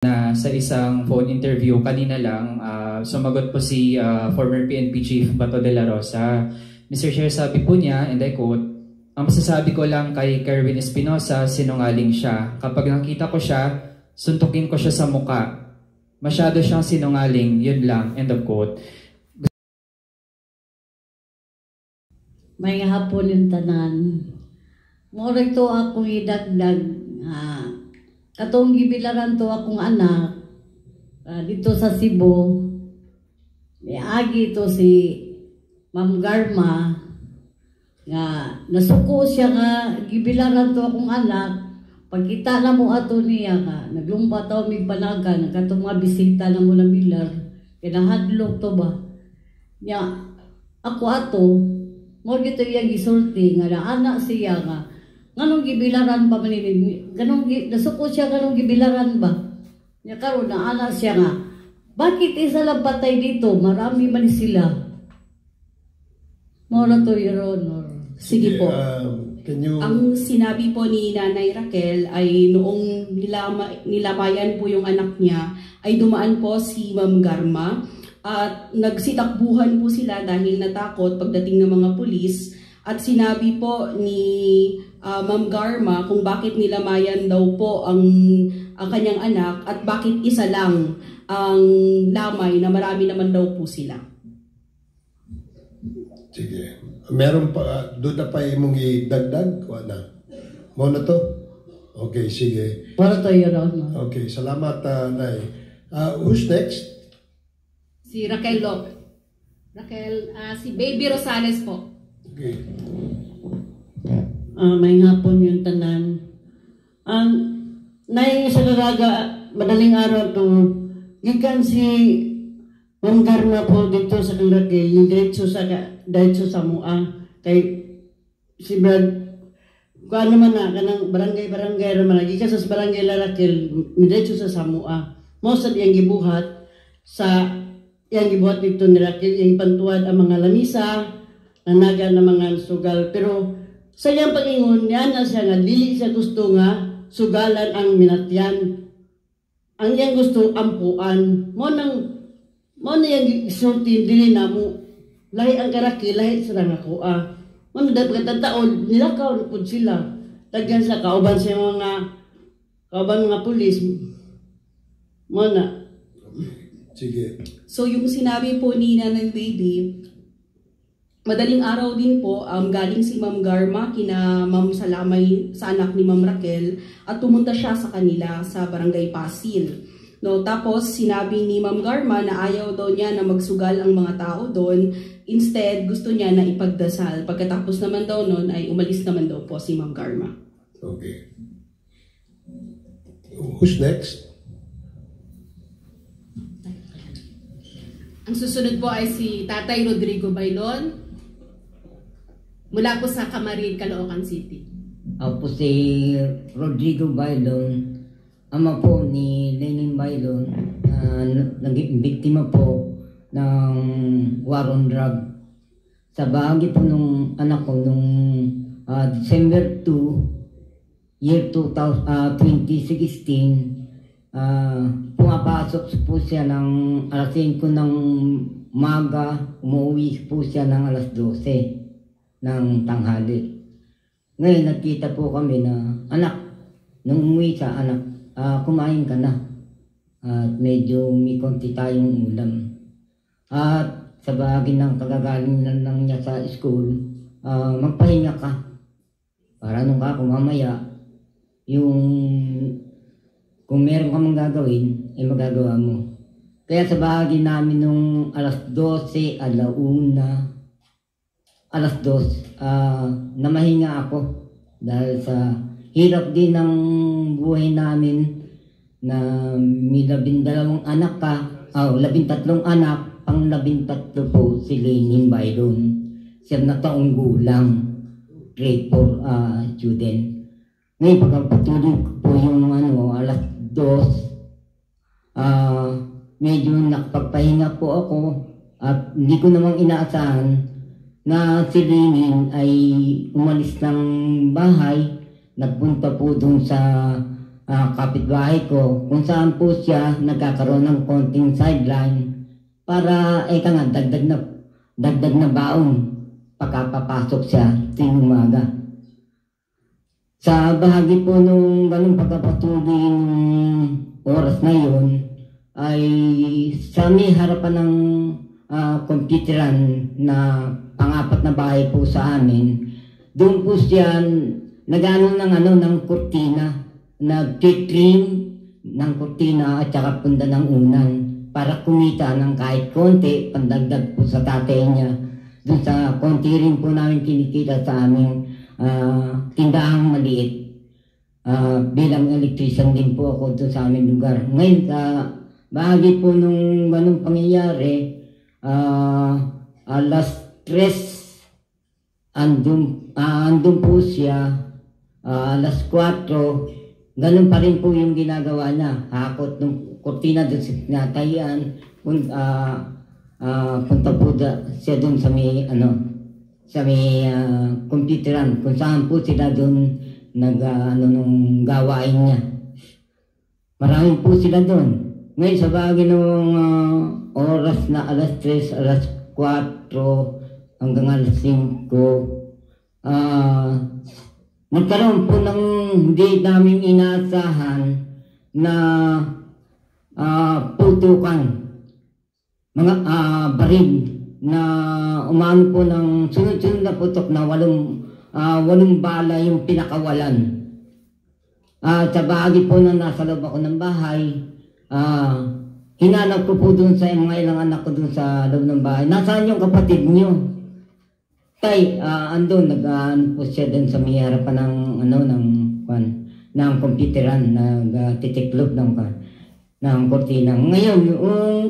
Na sa isang phone interview kanina lang, sumagot po si former PNP Chief Bato de la Rosa. Mr. Chair, sabi po niya, and I quote, "Ang masasabi ko lang kay Kerwin Espinosa, sinungaling siya. Kapag nakita ko siya, suntukin ko siya sa muka. Masyado siyang sinungaling, yun lang." End of quote. May hapon yung tanan. Mora ito akong idagdag. Katong gibilaran to akong anak dito sa Cebu. Agi to si Ma'am Garma nga nasuko siya nga gibilaran to akong anak. Pagkita na mo ato niya ka naglumpa taw mig panagan katong mga bisita na mo na bilar kinahadlok to ba nya ako ato mo gito yang gisulti nga anak siya nga nganong gibilaran pa man ni ganong nasuko siya ganong gibilaran ba nya karon na anak siya nga bakit isa lang patay dito marami man sila mo na to Your Honor. Sige po. Ang sinabi po ni Nanay Raquel ay noong nilamayan po yung anak niya ay dumaan po si Ma'am Garma at nagsitakbuhan po sila dahil natakot pagdating ng mga pulis at sinabi po ni Ma'am Garma kung bakit nilamayan daw po ang kanyang anak at bakit isa lang ang lamay na marami naman daw po sila. Sige. Meron pa, doon na pa mong idagdag? Wala. Mo na to? Okay, sige. Para to Your Honor. Okay, salamat, Nay. Who's next? Si Raquel Lop. Raquel, si Baby Rosales po. Okay. May hapon yung tanan. Nay sa kagaga, madaling araw to, gikan si Ma'am Garma po dito sa Raquel, yung diretso sa mua. Kay si Brad, kung ano man na, kanang barangay naman, gikan sa barangay La Raquel, diretso sa Samua. Most of yung gibuhat, dito ni Raquel, yung pantuwad ang mga lamisa, nanaga ng mga sugal. Pero sa iyang pangingon, yan na siya nga, dili siya gusto nga, sugalan ang minatyan. Ang iyang gusto, ampuan. Mo na yung isulti, dili na mo. Lahi ang karaki, lahi sila nga kuha. Mo na dapat katataon, nilakaw na po sila. Tagyan sa kauban sa mga pulis. Mo na. Sige. So yung sinabi po ni Nanay Baby, madaling araw din po galing si Ma'am Garma kina Ma'am Salamay sa anak ni Ma'am Raquel at pumunta siya sa kanila sa Barangay Pasil. No, tapos sinabi ni Ma'am Garma na ayaw daw niya na magsugal ang mga tao doon. Instead, gusto niya na ipagdasal. Pagkatapos naman daw noon ay umalis naman daw po si Ma'am Garma. Okay. Who's next? Ang susunod po ay si Tatay Rodrigo Bailon mula po sa Camarin, Caloocan City. Ako po si Rodrigo Bailon, ama po ni Lenin Bailon, naging biktima po ng war on drug. Sa bahagi po nung anak ko nung December 2, year 2016, pumapasok po siya ng alas 5 ng umaga, umuwi po siya ng alas 12 ng tanghali. Ngayon nagkita po kami na anak, nung umuwi siya, anak, kumain ka na. At medyo may konti tayong ulam. At sa bahagi ng kagagaling lang niya sa school, magpahinga ka. Para nung ako mamaya, yung kung meron ka mang gagawin, ay magagawa mo. Kaya sa bahagi namin nung alas 12, alas 2, namahinga ako. Dahil sa hirap din ng buhay namin na may 12 anak ka, 13 anak, pang 13 po si Lenin Byron. Siya na taong gulang, grade 4 student. Ngayon pagpapatulog po yung alas 2, medyo nakapagpahinga po ako at hindi ko namang inaasahan na si Lenin ay umalis ng bahay, nagpunta po dun sa kapitbahay ko, kung saan po siya nagkakaroon ng konting sideline para dagdag na baon pagkapapasok siya tuwing umaga. Sa bahagi po nung ganung pagkapatuloy ng oras na yun, ay sa may harapan ng computeran na pang-apat na bahay po sa amin, doon po siya nagano ng kurtina, nag-trim ng kurtina at saka punda ng unan para kumita ng kahit konti, pandagdag po sa tatay niya. Doon sa konti rin po namin kinikita sa aming tindahang maliit. Bilang electrician din po ako doon sa aming lugar. Ngayon, bahagi po nung ganung pangyayari, alas 3, andun po siya, alas 4, ganun pa rin po yung ginagawa niya. Hakot ng kurtina doon sa tinatayan, punta po siya doon sa may computeran, kung saan po sila doon nung gawain niya. Marami po sila doon. Ngayon sa bagay ng oras na alas 3, alas 4 hanggang alas 5, nagkaroon po ng hindi namin inaasahan na putukan, mga baril na umano po ng sunod-sunod na putok na 8 bala yung pinakawalan. Sa bahagi po na nasa loob ako ng bahay, hinanap ko po dun sa mga ilang anak ko dun sa loob ng bahay. Nasaan yung kapatid niyo? Tay, andun, po siya dun sa may harapan ng computeran, nagtitiklop ng kortina. Ngayon, yung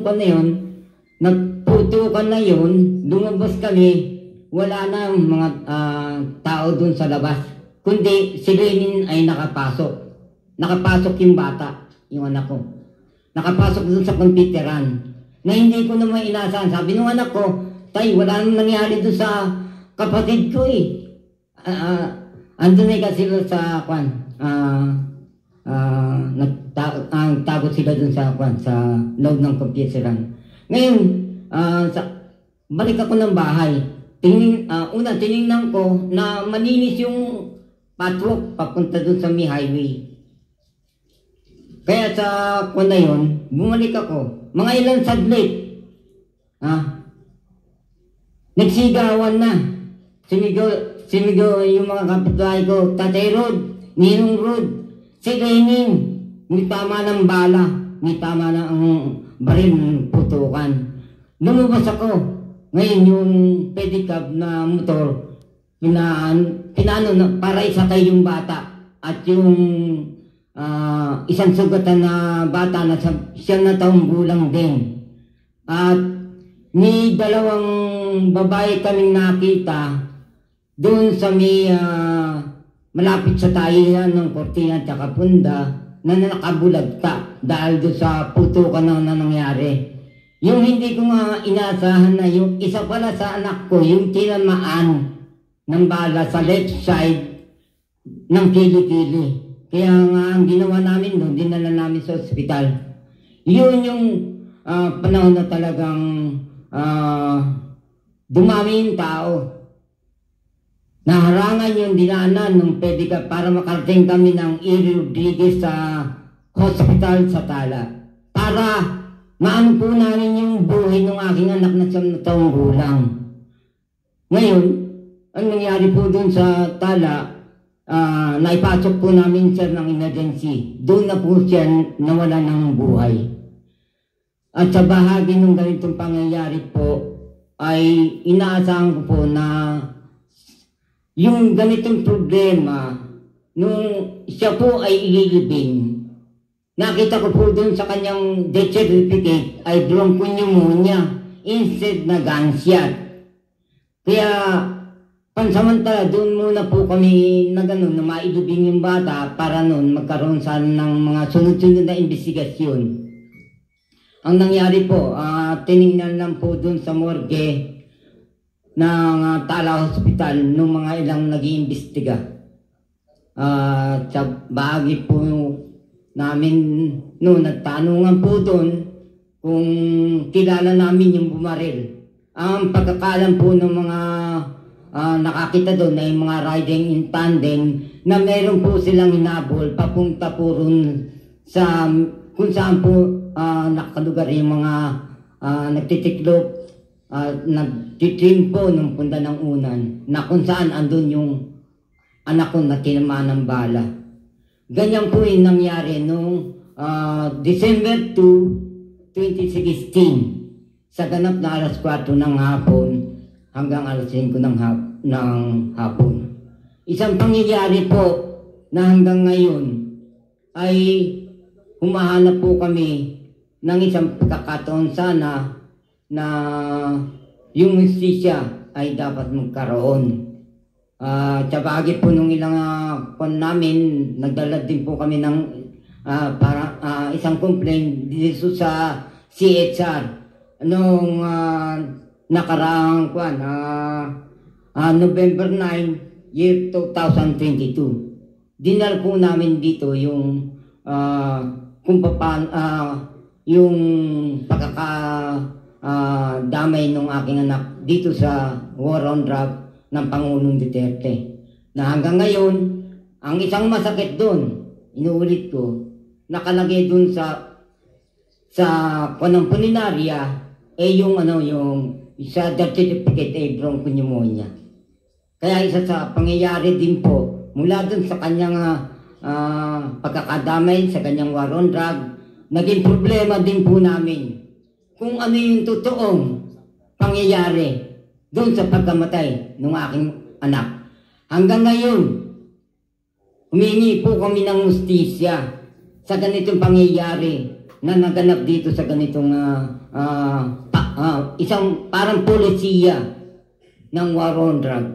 nagputukan na yun, lumabas kami, wala na mga tao dun sa labas. Kundi si Lenin ay nakapasok. Nakapasok yung bata, yung anak ko. Nakapasok dun sa computeran. Na hindi ko naman inasahan. Sabi ng anak ko, tay, wala nang nangyari dun sa kapatid ko eh. Andun ay kasi sa nagtago sila dun sa loob ng computeran. Ngayon, balik ako ng bahay. Tinignan ko na malinis yung patrok papunta dun sa may highway. Kaya sa na yun, bumalik ako. Mga ilang saglit. Nagsigawan na. Sumigaw yung mga kapitbahay ko. Tatay Rod, Ninong Rod, si Lenin. May tama ng bala. May tama ng baril putukan. Lumabas ako. Ngayon yung pedicab na motor, pinano na para isakay yung bata. At yung isang sugatan na bata na siya na taong gulang din. At may dalawang babae kaming nakita doon sa may malapit sa tahihan ng kortina at saka punda na nakabulagta dahil doon sa putukan na nangyari. Yung hindi ko nga inaasahan na yung isa pala sa anak ko, yung tinamaan ng bala sa left side ng kili-kili. Kaya nga ang ginawa namin doon, dinala namin sa ospital. Yun yung panahon na talagang dumami yung tao. Naharangan yung dinaanan ng pedicab para makarating kami ng E. Rodriguez sa hospital sa Tala. Para maano po namin yung buhay ng aking anak na 7 taong gulang. Ngayon, ang nangyari po dun sa Tala, naipasok po namin siya ng emergency. Doon na po siya nawala ng buhay. At sa bahagi ng ganitong pangyayari po, ay inaasahan ko po na yung ganitong problema, nung siya po ay ililibing, nakita ko po doon sa kanyang death certificate ay bronchopneumonia instead na gunshot. Kaya pansamantala doon muna po kami na gano'n na mailubing yung bata para noon magkaroon sana ng mga sunod-sunod na investigasyon. Ang nangyari po, tinignan lang po doon sa morgue ng Tala Hospital nung mga ilang nag-iimbestiga. Sa bahagi po namin, no, nagtanungan po doon kung kilala namin yung bumaril. Ang pagkakalam po ng mga nakakita doon ay mga riding in tandem na meron po silang hinabol papunta po ron sa kung saan po nakalugar yung mga nagtitiklop, nagtitimpo ng Punda ng Unan na kung saan andun yung anak ko na tinamaan ng bala. Ganyan po yung nangyari noong December 2, 2016 sa ganap na alas 4 ng hapon hanggang alas 5 ng hapon. Isang pangyayari po na hanggang ngayon ay humahanap po kami ng isang pagkakataon sana na yung justisya ay dapat magkaroon. Tsabagi po nung ilang namin, nagdala din po kami ng isang complaint dito sa CHR noong nakaraang November 9, year 2022. Dinal po namin dito yung kung paano yung damay ng aking anak dito sa war on drug ng Pangulong Duterte. Na hanggang ngayon, ang isang masakit doon, inuulit ko, nakalagay doon sa panampuninarya yung sa death certificate ay bronchopneumonia. Kaya isa sa pangyayari din po mula doon sa kanyang pagkakadamay sa kanyang war on drug, naging problema din po namin kung ano yung totoong pangyayari doon sa pagkamatay ng aking anak. Hanggang ngayon, humingi po kami ng hustisya sa ganitong pangyayari na naganap dito sa ganitong isang parang polisiya ng war on drug.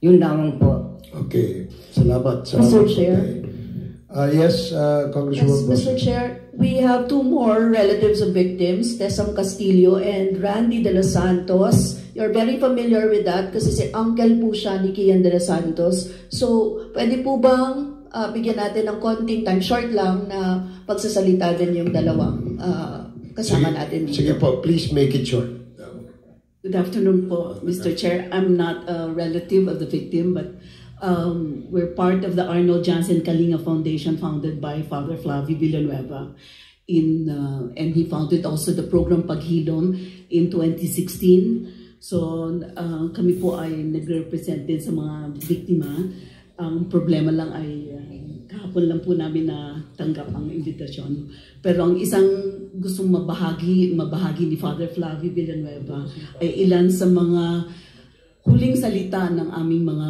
Yun lamang po. Okay. Salamat. Mr. Chair. Yes, Congresswoman. Yes, Mr. Chair, we have two more relatives of victims, Tessam Castillo and Randy De Los Santos. You're very familiar with that kasi si uncle po siya ni Kian De Los Santos. So, pwede po bang bigyan natin ng konting time, short lang, na pagsasalita din yung dalawang kasama natin dito. Sige po, please make it short. Good afternoon po, Mr. Chair. I'm not a relative of the victim, but we're part of the Arnold Janssen Kalinga Foundation founded by Father Flavio Villanueva. And he founded also the program Paghilom in 2016. So kami po ay nag-represent din sa mga biktima. Ang problema lang ay kahapon lang po namin na tanggap ang invitasyon. Pero ang isang gustong mabahagi ni Father Flavio Villanueva ay ilan sa mga huling salita ng aming mga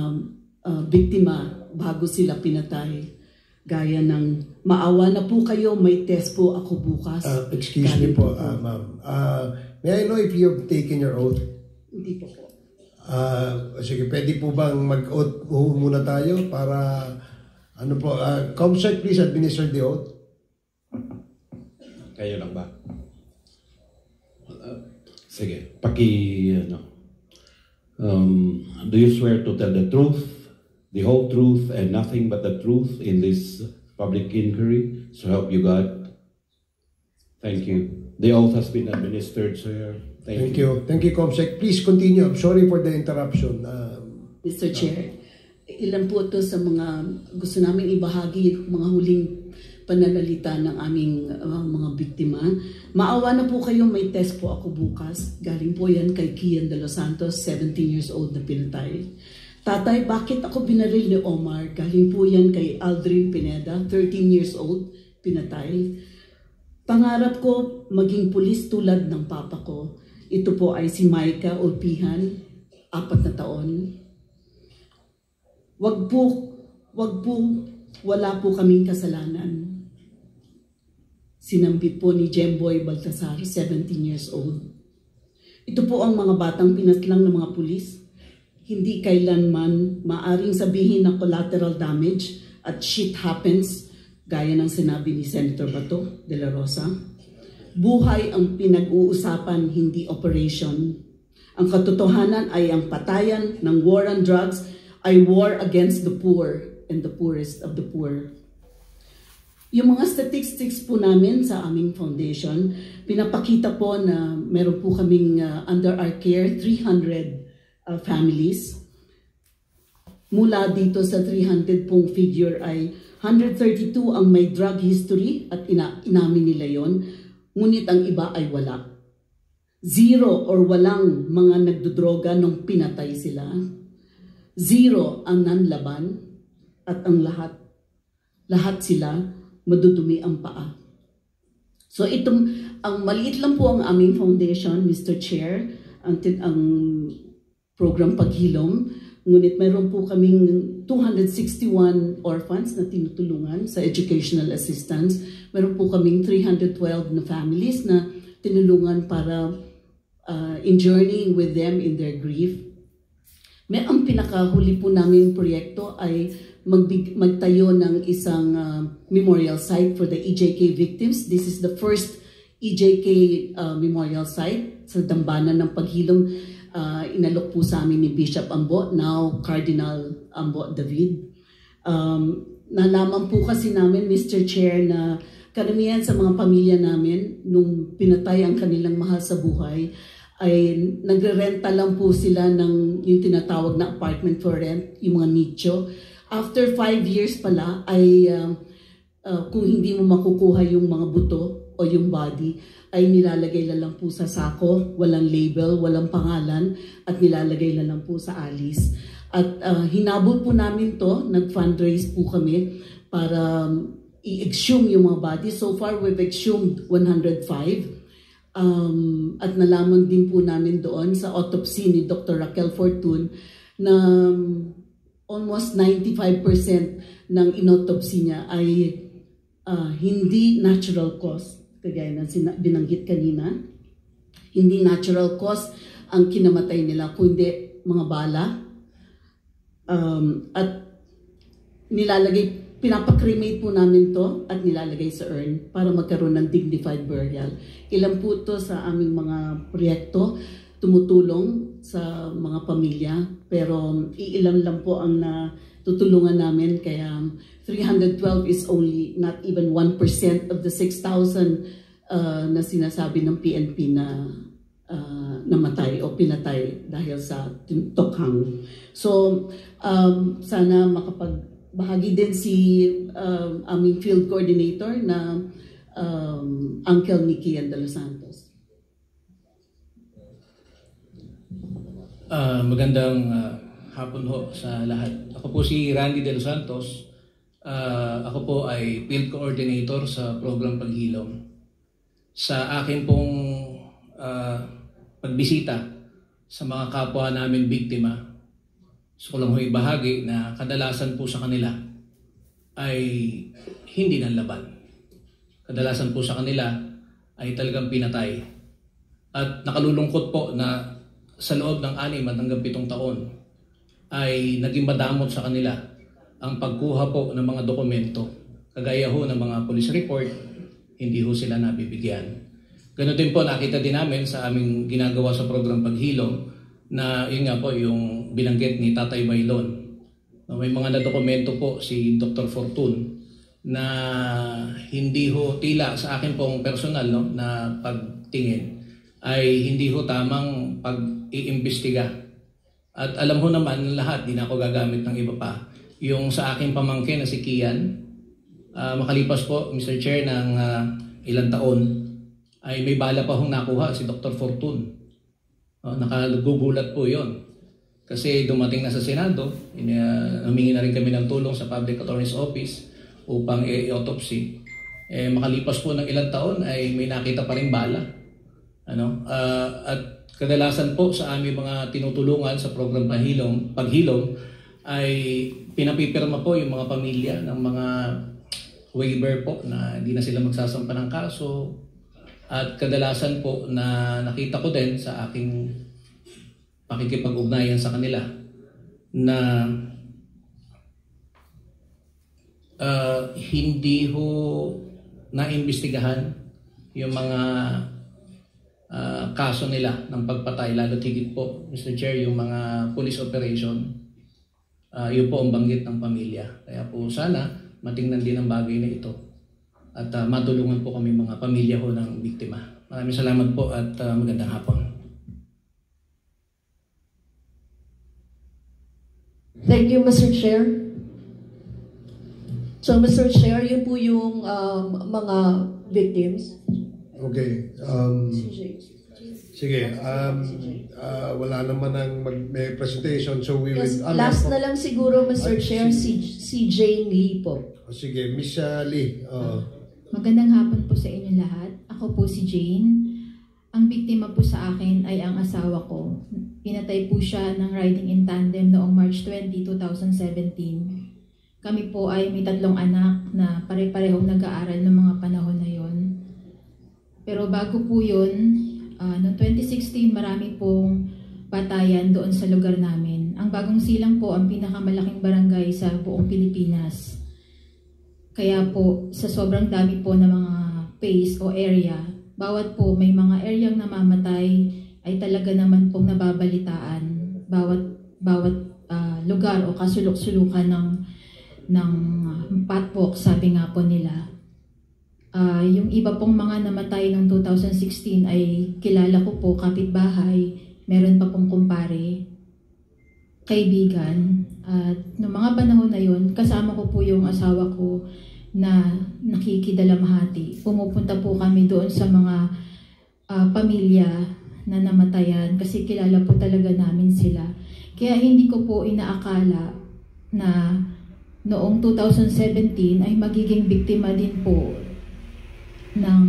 biktima bago sila pinatay. Gaya ng, maawa na po kayo, may test po ako bukas. Excuse me po, ma'am. May I know if you've taken your oath? Hindi po. Sige, pwede po bang mag-oath muna tayo para, ano po, Comsec, please administer the oath. Kayo lang ba? Sige, do you swear to tell the truth, the whole truth, and nothing but the truth in this public inquiry? So help you God. Thank you. The oath has been administered, sir. Thank you. Thank you, Comsec. Please continue. I'm sorry for the interruption. Mr. Chair, ilan po ito sa mga gusto namin ibahagi, mga huling pananalita ng aming mga biktima. Maawa na po kayo, may test po ako bukas. Galing po yan kay Kian De Los Santos, 17 years old na pinatay. Tatay, bakit ako binaril ni Omar? Galing po yan kay Aldrin Pineda, 13 years old, pinatay. Pangarap ko maging pulis tulad ng papa ko. Ito po ay si Micah Ulpihan, 4 na taon. Wag po, wala po kaming kasalanan. Sinambit po ni Jemboy Baltasar, 17 years old. Ito po ang mga batang pinaslang ng mga pulis. Hindi kailanman maaring sabihin na collateral damage at shit happens, gaya ng sinabi ni Senator Bato de la Rosa. Buhay ang pinag-uusapan, hindi operation. Ang katotohanan ay ang patayan ng war on drugs ay war against the poor and the poorest of the poor. Yung mga statistics po namin sa aming foundation, pinapakita po na meron po kaming under our care 300 families. Mula dito sa 300 pong figure ay 132 ang may drug history at inamin nila yon, ngunit ang iba ay wala. 0 or walang mga nagdodroga nung pinatay sila. 0 ang nanlaban at ang lahat sila madudumi ang paa. So ang maliit lang po ang aming foundation, Mr. Chair, ang program Paghilom, ngunit mayroon po kaming 261 orphans na tinutulungan sa educational assistance. Mayroon po kaming 312 na families na tinulungan para in journeying with them in their grief. Ang pinakahuli po namin proyekto ay magtayo ng isang memorial site for the EJK victims. This is the first EJK memorial site sa Dambana ng Paghilom. Inalok po sa amin ni Bishop Ambo, now Cardinal Ambo David. Nalaman po kasi namin, Mr. Chair, na karamihan sa mga pamilya namin, nung pinatay ang kanilang mahal sa buhay, ay nagre-renta lang po sila ng yung tinatawag na apartment for rent, yung mga nicho. After 5 years pala ay kung hindi mo makukuha yung mga buto o yung body, ay nilalagay na lang po sa sako, walang label, walang pangalan, at nilalagay na lang po sa alis. At hinabol po namin to, nag-fundraise po kami para i-exhume yung mga body. So far, we've exhumed 105. At nalaman din po namin doon sa autopsy ni Dr. Raquel Fortun na almost 95% ng inautopsy niya ay hindi natural cause. Kagaya ng binanggit kanina, hindi natural cause ang kinamatay nila, kundi mga bala. At pinapakremate po namin to at nilalagay sa urn para magkaroon ng dignified burial. Ilan po to sa aming mga proyekto, tumutulong sa mga pamilya, pero iilan lang po ang natutulungan namin, kaya 312 is only not even 1% of the 6,000 na sinasabi ng PNP na namatay o pinatay dahil sa tokhang. So sana makapagbahagi din si aming field coordinator na Uncle Nicky de los Santos. Magandang hapon ho sa lahat. Ako po si Randy de los Santos. Ako po ay field coordinator sa program Paghilom. Sa akin pong pagbisita sa mga kapwa namin biktima, gusto ko lang ho ibahagi na kadalasan po sa kanila ay hindi nanlaban. Kadalasan po sa kanila ay talagang pinatay. At nakalulungkot po na sa loob ng 6 hanggang 7 taon ay naging madamot sa kanila ang pagkuha po ng mga dokumento. Kagaya ho ng mga police report, hindi ho sila nabibigyan. Ganun din po, nakita din namin sa aming ginagawa sa program Paghilom na yun nga po yung binanggit ni Tatay Bailon. May mga na-dokumento po si Dr. Fortun na hindi ho tila sa akin pong personal na pagtingin ay hindi ho tamang pag-iimbestiga. At alam ho naman lahat, di na ako gagamit ng iba pa. Yung sa aking pamangkin na si Kian, makalipas po, Mr. Chair, ng ilang taon, ay may bala pa hong nakuha si Dr. Fortun. Nakagugulat po yon. Kasi dumating na sa Senado, humingi na rin kami ng tulong sa Public Attorney's Office upang i-autopsy. Makalipas po ng ilang taon ay may nakita pa rin bala. At kadalasan po sa aming mga tinutulungan sa program Paghilom ay pinapipirma po yung mga pamilya ng mga waiver po na hindi na sila magsasampa ng kaso. At kadalasan po na nakita ko din sa aking pakikipag-ugnayan sa kanila na hindi ho naimbestigahan yung mga kaso nila ng pagpatay, lalo higit po, Mr. Chair, yung mga police operation, yun po ang banggit ng pamilya. Kaya po sana matingnan din ang bagay na ito at matulungan po kami mga pamilya ho ng biktima. Maraming salamat po at magandang hapon. Thank you, Mr. Chair. So, Mr. Chair, yun po yung mga victims. Okay. Sige. Wala naman may presentation, so we Yes, will... last na lang siguro, Mr. Chair, si Jane Lee po. Sige, Miss Lee. Magandang hapon po sa inyo lahat. Ako po si Jane. Ang biktima po sa akin ay ang asawa ko. Pinatay po siya ng riding in tandem noong March 20, 2017. Kami po ay may 3 anak na pare-parehong nag-aaral ng mga panahon na yon. Pero bago po yun, noong 2016 marami pong patayan doon sa lugar namin. Ang Bagong Silang po ang pinakamalaking barangay sa buong Pilipinas. Kaya po, sa sobrang dami po ng mga phase o area, bawat po may mga areang namamatay ay talaga naman pong nababalitaan. Bawat lugar o kasulok-sulukan ng patwalk, sabi nga po nila. Yung iba pong mga namatay noong 2016 ay kilala ko po, kapitbahay, meron pa pong kumpare, kaibigan. At noong mga panahon na yun, kasama ko po yung asawa ko na nakikidalamhati. Pumupunta po kami doon sa mga pamilya na namatayan kasi kilala po talaga namin sila. Kaya hindi ko po inaakala na noong 2017 ay magiging biktima din po ng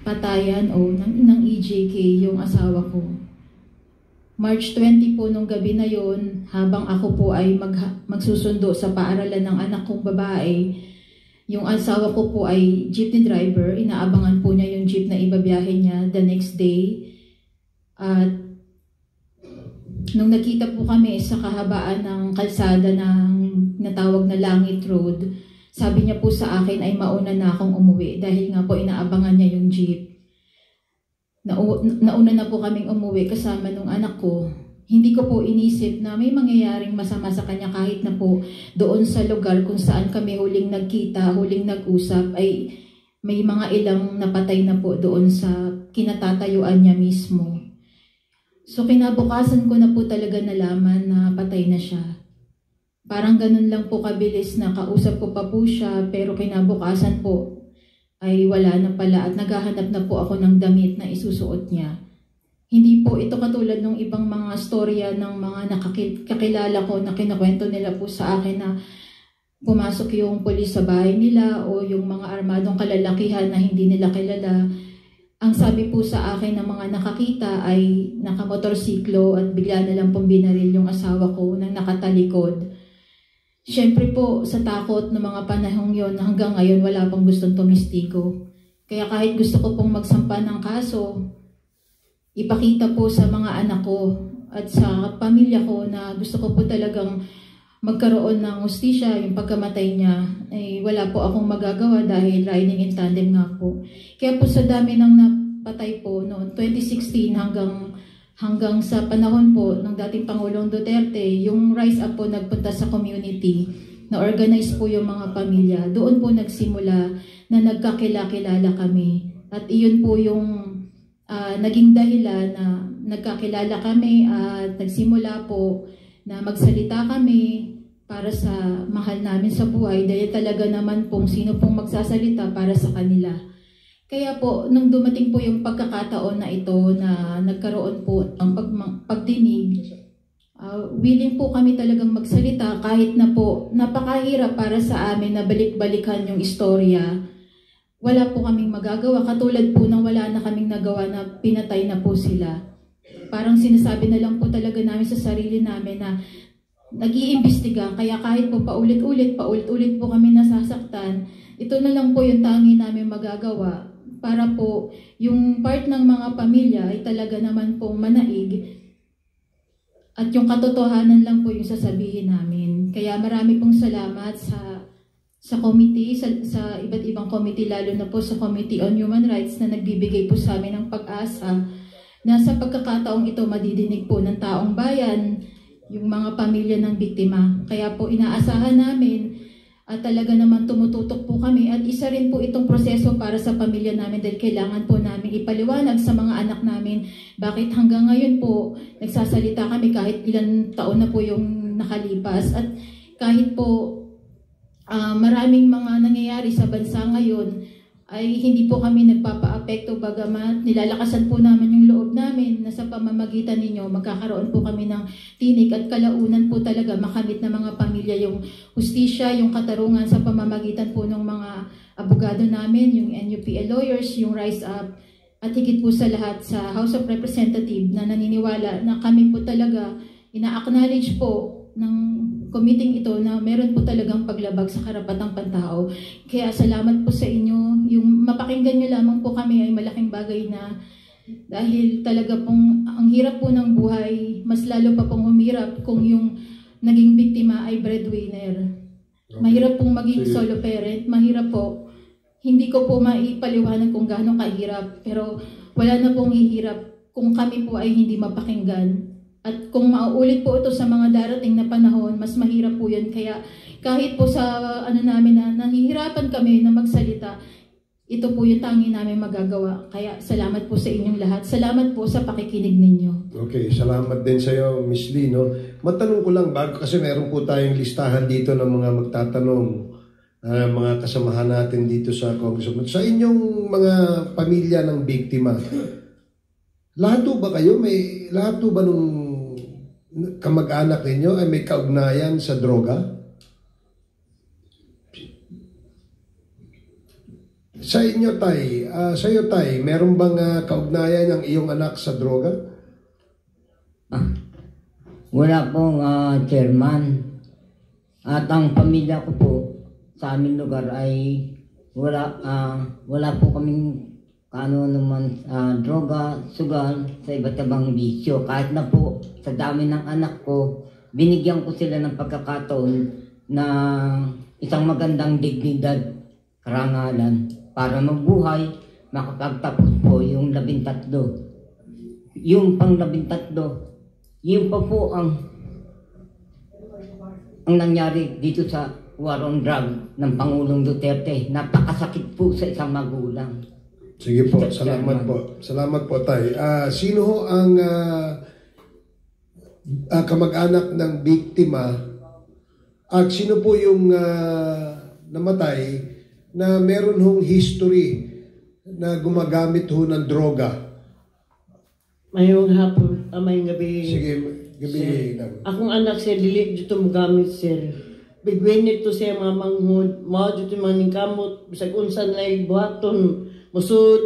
patayan o ng EJK yung asawa ko. March 20 po nung gabi na yon, habang ako po ay magsusundo sa paaralan ng anak kong babae, yung asawa ko po ay jeepney driver, inaabangan po niya yung jeep na ibabiyahe niya the next day. At nung nakita po kami sa kahabaan ng kalsada ng natawag na Langit Road, sabi niya po sa akin ay mauna na akong umuwi dahil nga po inaabangan niya yung jeep. Nauna na po kaming umuwi kasama nung anak ko. Hindi ko po inisip na may mangyayaring masama sa kanya kahit na po doon sa lugar kung saan kami huling nagkita, huling nag-usap ay may mga ilang napatay na po doon sa kinatatayuan niya mismo. So kinabukasan ko na po talaga nalaman na patay na siya. Parang ganun lang po kabilis na kausap ko pa po siya pero kinabukasan po ay wala na pala at naghahanap na po ako ng damit na isusuot niya. Hindi po ito katulad ng ibang mga storya ng mga kakilala ko na kinakwento nila po sa akin na pumasok yung pulis sa bahay nila o yung mga armadong kalalakihan na hindi nila kilala. Ang sabi po sa akin ng mga nakakita ay nakamotorsiklo at bigla na lang pong binaril yung asawa ko nang nakatalikod. Siyempre po, sa takot ng mga panahong yon, hanggang ngayon wala pang gustong tumistigo. Kaya kahit gusto ko pong magsampa ng kaso, ipakita po sa mga anak ko at sa pamilya ko na gusto ko po talagang magkaroon ng hustisya, yung pagkamatay niya, ay wala po akong magagawa dahil riding in tandem nga po. Kaya po sa dami ng napatay po noong 2016 hanggang sa panahon po ng dating Pangulong Duterte, yung Rise Up po nagpunta sa community, na-organize po yung mga pamilya. Doon po nagsimula na nagkakilala kami. At iyon po yung naging dahilan na nagkakilala kami at nagsimula po na magsalita kami para sa mahal namin sa buhay dahil talaga naman pong sino pong magsasalita para sa kanila. Kaya po, nung dumating po yung pagkakataon na ito na nagkaroon po ng pagdinig, willing po kami talagang magsalita kahit na po napakahirap para sa amin na balik-balikan yung istorya. Wala po kaming magagawa, katulad po nang wala na kaming nagawa na pinatay na po sila. Parang sinasabi na lang po talaga namin sa sarili namin na nag-iimbestiga, kaya kahit po paulit-ulit po kami nasasaktan, ito na lang po yung tangi namin magagawa para po yung part ng mga pamilya ay talaga naman pong manaig at yung katotohanan lang po yung sasabihin namin. Kaya marami pong salamat sa committee, sa iba't ibang committee, lalo na po sa Committee on Human Rights na nagbibigay po sa amin ng pag-asa na sa pagkakataong ito madidinig po ng taong bayan yung mga pamilya ng biktima. Kaya po inaasahan namin at talaga naman tumututok po kami at isa rin po itong proseso para sa pamilya namin dahil kailangan po namin ipaliwanag sa mga anak namin bakit hanggang ngayon po nagsasalita kami kahit ilang taon na po yung nakalipas at kahit po maraming mga nangyayari sa bansa ngayon ay hindi po kami nagpapa-apekto bagamat nilalakasan po namin yung loob namin na sa pamamagitan ninyo magkakaroon po kami ng tinig at kalaunan po talaga makamit na mga pamilya yung hustisya, yung katarungan sa pamamagitan po ng mga abogado namin, yung NUPA lawyers, yung Rise Up at higit po sa lahat sa House of Representatives na naniniwala na kami po talaga ina-acknowledge po ng committee ito na meron po talagang paglabag sa karapatang pantao. Kaya salamat po sa inyo. Yung mapakinggan nyo lamang po kami ay malaking bagay na dahil talaga pong ang hirap po ng buhay, mas lalo pa pong humirap kung yung naging biktima ay breadwinner. Okay. Mahirap pong maging solo parent, mahirap po. Hindi ko po maipaliwanag kung gaano kahirap, pero wala na pong hihirap kung kami po ay hindi mapakinggan. At kung mauulit po ito sa mga darating na panahon, mas mahirap po yun. Kaya kahit po sa namin na nahihirapan kami na magsalita, ito po yung tangi namin magagawa. Kaya salamat po sa inyong lahat. Salamat po sa pakikinig ninyo. Okay, salamat din sa iyo, Miss Lee. No? Matanong ko lang, bago kasi meron po tayong listahan dito ng mga magtatanong, mga kasamahan natin dito sa Congressman. Sa inyong mga pamilya ng biktima, lahat po ba kayo, lahat po ba nung kamag-anak ninyo ay may kaugnayan sa droga? Sa inyo, Tay, sa iyo, Tay, meron bang kaugnayan ng iyong anak sa droga? Wala pong chairman. At ang pamilya ko po sa aming lugar ay wala po kaming droga, sugal, sa iba't ibang bisyo. Kahit na po sa dami ng anak ko, binigyan ko sila ng pagkakataon na isang magandang dignidad, karangalan, para mabuhay, makapagtapos po yung 13. Yung pang 13, yun pa po ang nangyari dito sa war on drug ng Pangulong Duterte. Napakasakit po sa isang magulang. Sige po, salamat po. Salamat po, Tay. Sino ho ang kamag-anak ng biktima at sino po yung namatay na meron hong history na gumagamit ho ng droga? Mayong hapon, mayong gabi. Sige, gabi lang. Akong anak sir, dili dito magamit sir. Bigwin nito siya mga manghod, mga dito maning kamot, bisag unsan lay buhaton, musud,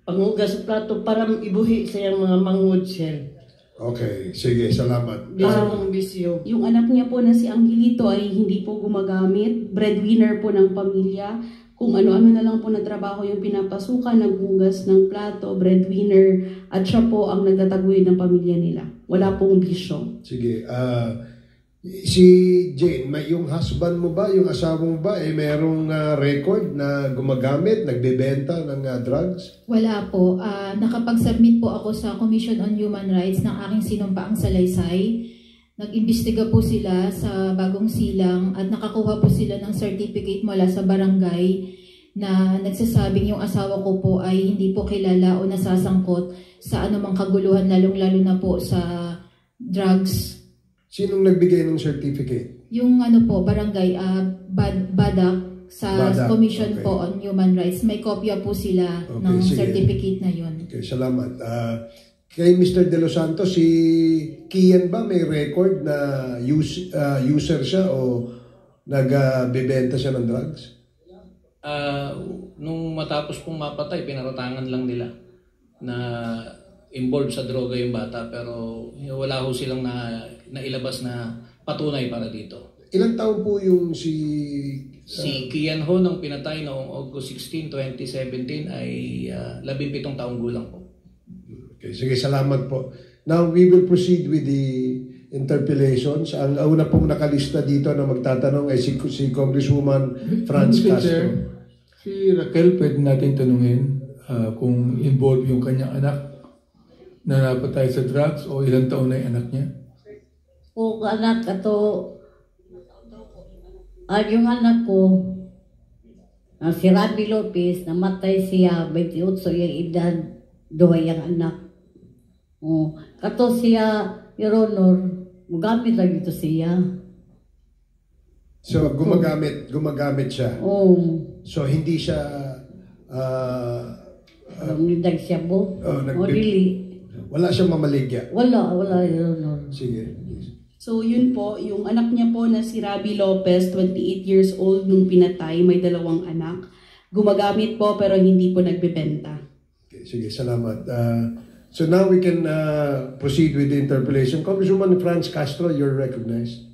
pangugas sa plato para ibuhi sa iyang mga manghod sir. Okay, sige, salamat. Yung anak niya po na si Angelito ay hindi po gumagamit, breadwinner po ng pamilya. Kung ano-ano na lang po na trabaho yung pinapasukan, naghugas ng plato, breadwinner, at siya po ang nagtataguyod ng pamilya nila. Wala pong bisyo. Sige, si Jane, yung husband mo ba, yung asawa mo ba, merong record na gumagamit, nagbebenta ng drugs? Wala po. Nakapag-submit po ako sa Commission on Human Rights ng aking sinumpaang salaysay. Nag-imbestiga po sila sa Bagong Silang at nakakuha po sila ng certificate mula sa barangay na nagsasabing yung asawa ko po ay hindi po kilala o nasasangkot sa anumang kaguluhan, lalong-lalo na po sa drugs. Sinong nagbigay ng certificate? Yung barangay, Badak sa Commission po on Human Rights. May kopya po sila ng certificate na yun. Okay, salamat. Kay Mr. De Los Santos, si Kian ba may record na user siya o nagbebenta siya ng drugs? Nung matapos pong mapatay, pinaratangan lang nila na involved sa droga yung bata, pero wala ho silang nailabas na patunay para dito. Ilang taon po yung si Kian ho nang pinatay noong August 16, 2017 ay 17 taong gulang po. Okay, sige, salamat po. Now, we will proceed with the interpellations. Ang una pong nakalista dito na magtatanong ay si Congresswoman Franz Castro. Si Raquel, pwede natin tanungin kung involved yung kanyang anak na napatay sa drugs o ilang taon na yung anak niya? O anak, ato At yung anak ko, si Randy Lopez, namatay siya, 28 yung edad, duhay ang anak. Kato siya, Your Honor, magamit lang ito siya. So, gumagamit siya? Oo. So, hindi siya... Nagdag siya po? O dili? Wala siyang mamaligya? Wala, Your Honor. Sige. So yun po, yung anak niya po na si Rabi Lopez, 28 years old nung pinatay, may 2 anak. Gumagamit po pero hindi po nagbebenta. Okay, sige, salamat. So now we can proceed with the interpellation. Congresswoman Franz Castro, you're recognized.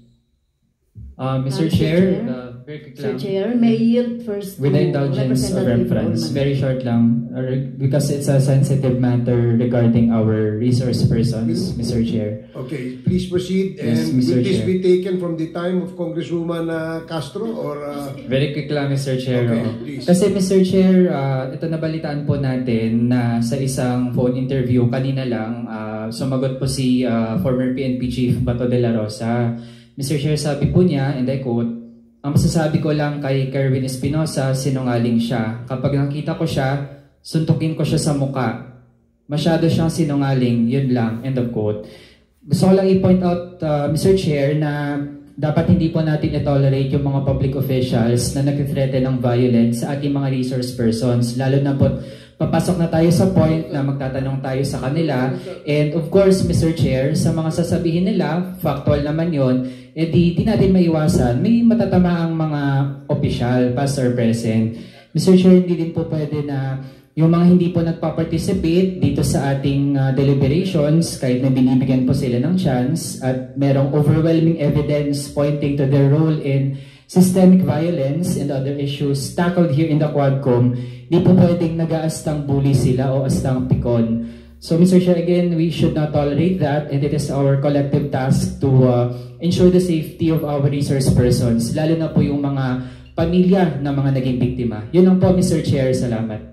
Mr. Chair, very quick Mr. lang. Chair, may yield first With the indulgence of reference, very short lang, because it's a sensitive matter regarding our resource persons, Mr. Chair. Okay, please proceed. Yes, And Mr. will this Chair. be taken from the time of Congresswoman Castro or... Very quick lang, Mr. Chair. Okay, please. Kasi Mr. Chair, ito nabalitaan po natin na sa isang phone interview kanina lang, sumagot po si former PNP Chief Bato de la Rosa. Mr. Chair, sabi po niya, and I quote, "Ang masasabi ko lang kay Kerwin Espinosa, sinungaling siya. Kapag nakita ko siya, suntukin ko siya sa muka. Masyado siyang sinungaling, yun lang." End of quote. Gusto ko lang i-point out, Mr. Chair, na dapat hindi po natin i-tolerate yung mga public officials na nag-threaten ng violence sa ating mga resource persons. Lalo na po, papasok na tayo sa point na magtatanong tayo sa kanila. And of course, Mr. Chair, sa mga sasabihin nila, factual naman yon, di natin maiwasan. May matatamaang mga opisyal, past or present. Mr. Chair, hindi din po pwede na yung mga hindi po nagpa-participate dito sa ating deliberations, kahit na binibigyan po sila ng chance at merong overwhelming evidence pointing to their role in systemic violence and other issues tackled here in the Quadcom, di po pwedeng nag-aastang bully sila o astang pikon. So Mr. Chair, again, we should not tolerate that, and it is our collective task to ensure the safety of our resource persons, lalo na po yung mga pamilya ng mga naging biktima. Yun lang po, Mr. Chair. Salamat.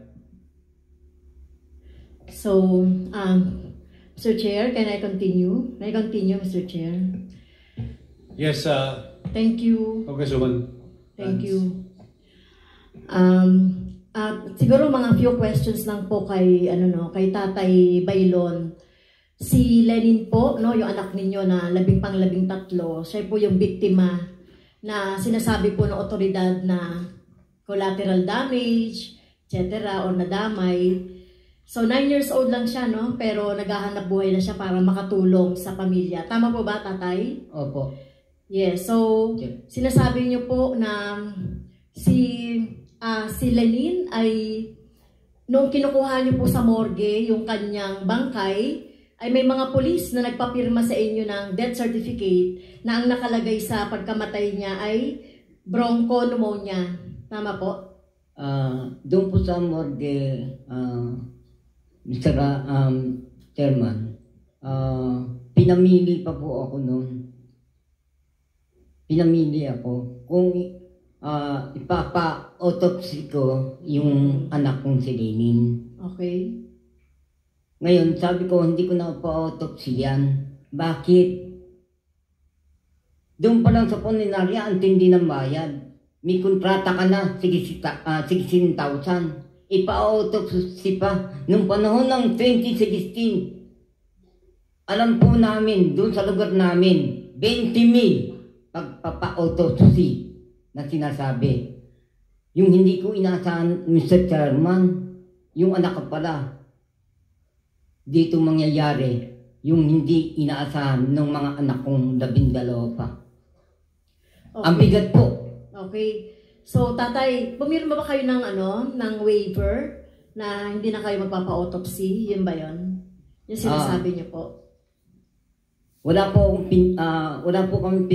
So, Mr. Chair, can I continue? May I continue, Mr. Chair? Yes, thank you. Congresswoman. Thank you. Siguro mga few questions lang po kay kay Tatay Bailon. Si Lenin po, no, yung anak ninyo na 13, siya po yung biktima na sinasabi po ng otoridad na collateral damage, etc. o nadamay. So 9 years old lang siya, no, pero naghahanap buhay na siya para makatulong sa pamilya. Tama po ba, Tatay? Opo. Yes, so sinasabi niyo po na si Lenin ay nung kinukuha niyo po sa morgue yung kanyang bangkay, ay may mga pulis na nagpapirma sa inyo ng death certificate na ang nakalagay sa pagkamatay niya ay bronchopneumonia. Tama po? Doon po sa morgue, Mr. Chairman, pinamili pa po ako noon. Pinamili ako kung ipapa-autopsy ko yung anak kong si Lenin. Okay. Ngayon, sabi ko, hindi ko na pa-autopsy yan. Bakit? Doon pa lang sa punerarya, ang tindi ng bayad. May kontrata ka na, 16,000. Ipa-autopsy pa. Noong panahon ng 2016, alam po namin, doon sa lugar namin, 20,000 pagpapa-autopsy na sinasabi. Yung hindi ko inaasahan, Mr. Chairman, yung anak ko pala, dito mangyayari yung hindi inaasahan ng mga anak kong 12 pa. Okay. Ang bigat po. Okay. So, Tatay, pumirma ba kayo ng waiver na hindi na kayo magpapa-autopsy? Yun ba yun? Yung sinasabi niyo po. Wala po pong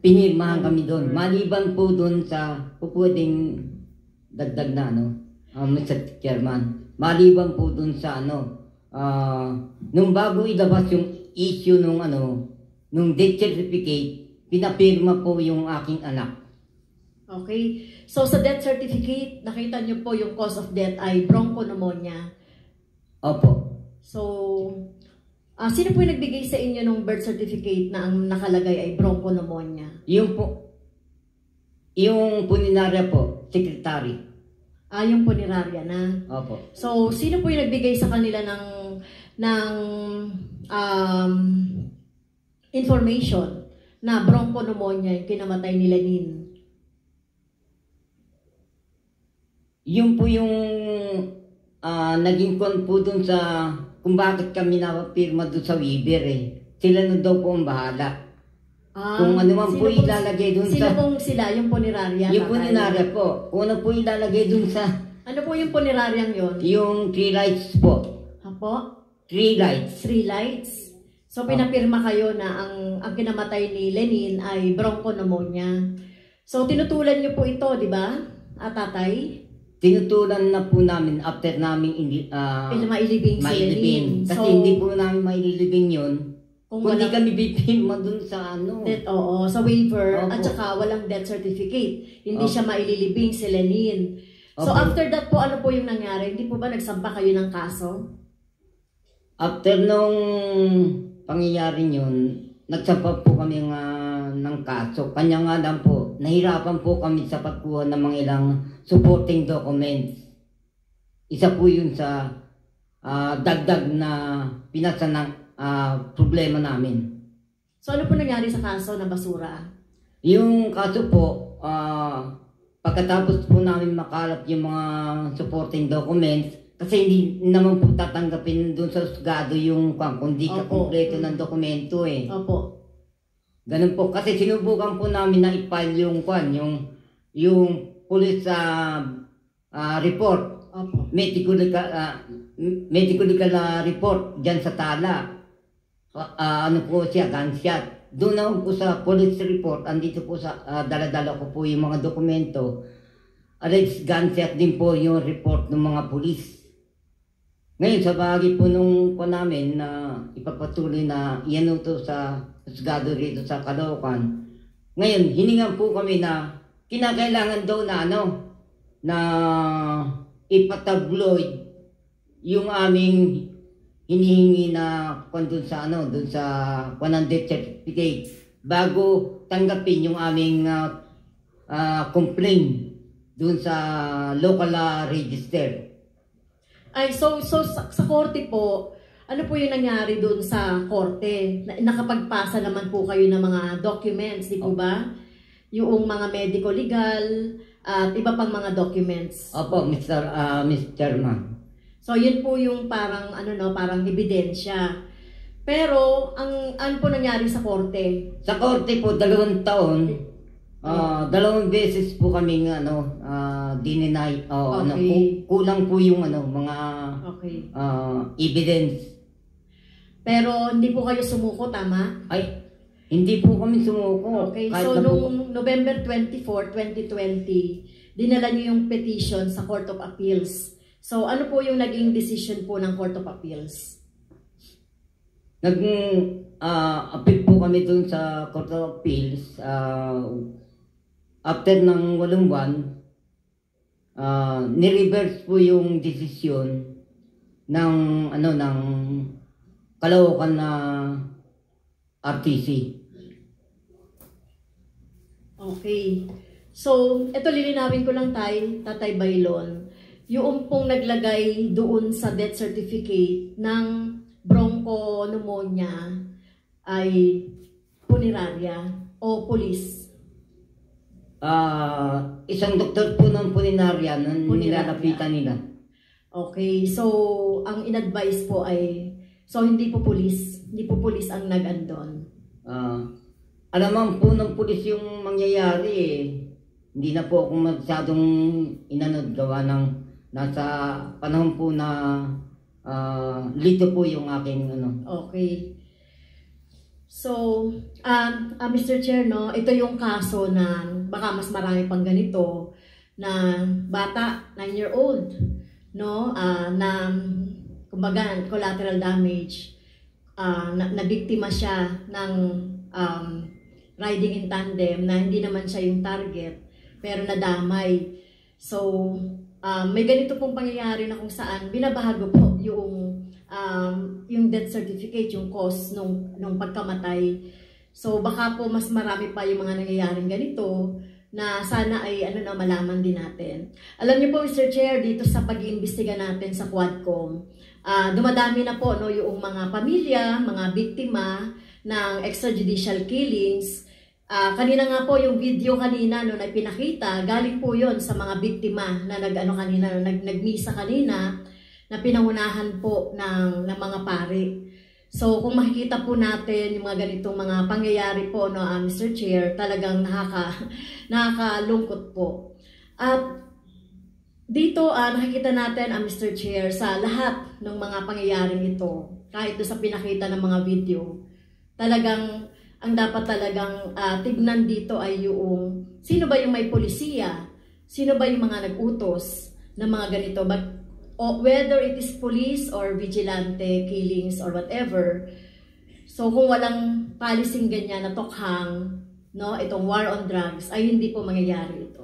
pinirmahan kami doon. Maliban po doon sa pwedeng dagdag na Mr. Chairman. Maliban po doon sa nung bago ilabas yung issue nung death certificate, pinapirma po yung aking anak. Okay. So sa death certificate, nakita niyo po yung cause of death ay bronchopneumonia. Opo. So Sino po yung nagbigay sa inyo ng birth certificate na ang nakalagay ay bronchopneumonia? Yung puninarya po, secretary. Yung punerarya na. Opo. So, sino po yung nagbigay sa kanila ng information na bronchopneumonia yung kinamatay ni Lenin? Yun po yung naging kon po dun sa kung bakit kami napapirma dun sa Weber eh. Sila na daw po ang bahala. Kung ano man po ilalagay dun sa... Sino pong sila? Yung punerarya? Yung punerarya po. Kung ano po ilalagay dun sa... Ano po yung puneraryang yon? Yung 3 lights po. Apo? 3 lights. 3 lights? So pinapirma kayo na ang kinamatay ni Lenin ay bronchopneumonia. So tinutulan niyo po ito, di ba? Tatay? Tinutulan na po namin after namin mailibing si Lenin. Kasi hindi po namin mailibing yun. Kung hindi kami bipirma dun sa sa waiver. Opo. At saka walang death certificate. Hindi siya maililibing si Lenin. So Opo. after that po, ano po yung nangyari? Hindi po ba nagsampa kayo ng kaso? After nung pangyayari yun, nagsampa po kami ng kaso. Kanya nga lang po, nahirapan po kami sa pagkuha ng mga ilang supporting documents. Isa po yun sa dagdag na pinasa ng problema namin. So ano po nangyari sa kaso na basura? Yung kaso po, pagkatapos po namin makalap yung mga supporting documents, kasi hindi naman po tatanggapin doon sa husgado yung kung di ka kompleto ng dokumento eh. Opo. Ganun po. Kasi sinubukan po namin na i-file yung police report. Opo. Medical report dyan sa Tala. Ano po siya, gunshot. Doon naman po sa police report, andito po sa dala-dala ko po yung mga dokumento. Alleged gunshot din po yung report ng mga police. Ngayon, sa bahagi po nung po namin na ipapatuloy na iyan ito sa husgado rito sa Caloocan. Ngayon, hiningan po kami na kinakailangan daw na ipatabloid yung aming hinihingi na dun sa 100 certificate bago tanggapin yung aming complaint dun sa local register. So sa korte po, ano po yung nangyari doon sa korte? Nakapagpasa naman po kayo ng mga documents, di po ba? Yung mga medico-legal at iba pang mga documents. Opo, Mr. Chairman. So yun po yung parang parang ebidensya. Pero ano po nangyari sa korte? Sa korte po 2 taon. 2 beses po kaming dininay. Kulang po yung mga evidence. Pero hindi po kayo sumuko, tama? Ay, hindi po kami sumuko. Okay, so noong November 24, 2020, dinala niyo yung petition sa Court of Appeals. So ano po yung naging decision po ng Court of Appeals? Appeal po kami dun sa Court of Appeals. After ng 8 buwan, ni-reverse po yung desisyon ng Caloocan na RTC. Okay. So, ito lilinawin ko lang Tatay Bailon. Yung pong naglagay doon sa death certificate ng bronchopneumonia ay punerarya o police. Isang doktor po ng punerarya na nilalapitan nila. Okay, so ang in-advise po ay hindi po police ang nag-andon. Alaman po ng pulis yung mangyayari eh. Hindi na po ako masyadong inanod gawa ng nasa panahon po na lito po yung aking Okay. So, Mr. Chair, ito yung kaso na baka mas marami pang ganito na bata, 9-year-old, na kumbaga collateral damage, na biktima siya ng riding in tandem na hindi naman siya yung target pero nadamay. So, may ganito pong pangyayari na kung saan binabago po yung death certificate, yung cause nung pagkamatay. So baka po mas marami pa yung mga nangyayaring ganito na sana ay malaman din natin. Alam niyo po, Mr. Chair, dito sa pag-iimbestiga natin sa Quadcom, dumadami na po yung mga pamilya, mga biktima ng extrajudicial killings. Kanina nga po yung video kanina na pinakita, galing po yon sa mga biktima na nagmisa kanina na pinangunahan po ng mga pari. So kung makikita po natin yung mga ganitong mga pangyayari po, Mr. Chair, talagang nakakalungkot po. At dito nakikita natin, Mr. Chair, sa lahat ng mga pangyayaring ito, kahit sa pinakita ng mga video, talagang ang dapat talagang tignan dito ay yung sino ba yung may polisiya, sino ba yung mga nag-utos ng mga ganito, but whether it is police or vigilante killings or whatever. So kung walang policing ganyan na tokhang, itong war on drugs, ay hindi po mangyayari ito.